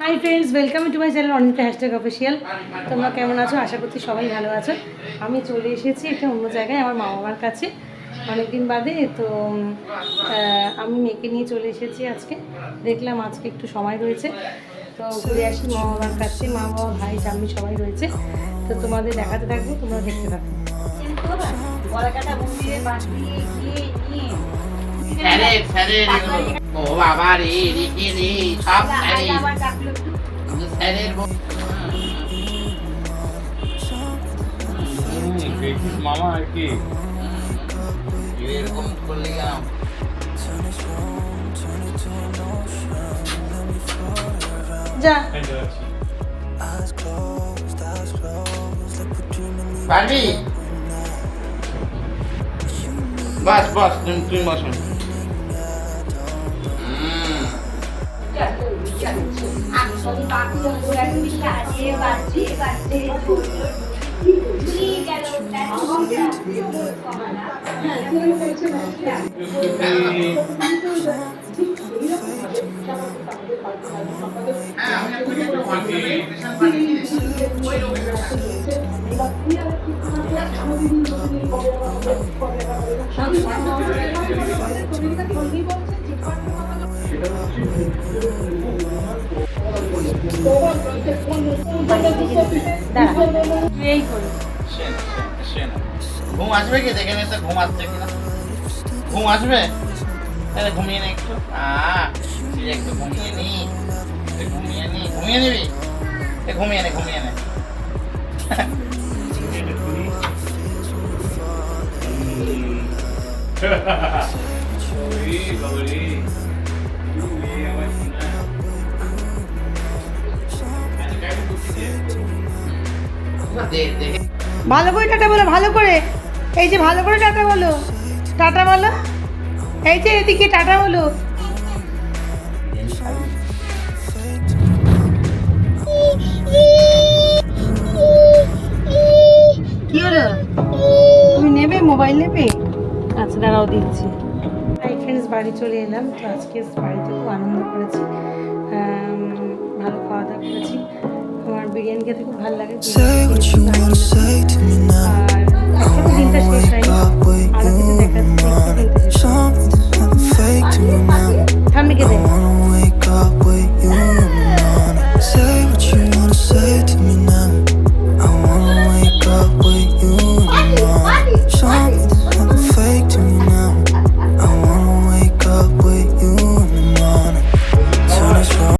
Hi friends, welcome to my channel Anita #official. তোমরা কেমন আছো? আশা করছি সবাই ভালো আছো। আমি চলে এসেছি একটা অন্য জায়গায়, আমার মা বাবার কাছে অনেকদিন বাদে। তো আমি মেয়েকে নিয়ে চলে এসেছি আজকে। দেখলাম আজকে একটু সময় রয়েছে, তো ঘুরে আসি মা বাবার কাছে। মা বাবা, ভাই, ঠাম্মি সবাই রয়েছে। তো তোমাদের দেখাতে থাকবো, তোমরা দেখতে থাকো। ও বাবা রে, রেখে রে সব স্যারের মামা আর কি এরকম করলে গেলাম। যা পারবি? বাস বাস, তুমি বসো। ঘুম আসবে কি? দেখে নিতে ঘুম আসছে কিনা। ঘুম আসবে? তাহলে ঘুমিয়ে নে একটু। একটু ঘুমিয়ে নি, ঘুমিয়ে নিবি। ঘুমিয়ে নে। ভালো করে টাটা বলো, ভালো করে। এই যে ভালো করে টাটা বলো, টাটা বলো। এই যে এদিকে টাটা বলো। কি হলো? তুমি নেবে, মোবাইল নেবে? আচ্ছা দাঁড়াও, দিচ্ছি। হাই ফ্রেন্ডস, বাড়ি চলে এলাম। তো আজকে বাড়িতে খুব আনন্দ করেছি, ভালো খাওয়া দাওয়া করেছি। আমার বিরিয়ানি খেতে খুব ভালো লাগে। আর এখনো দিনটা শেষ হয়নি, আরো কিছু দেখাচ্ছি। দিনটা শেষ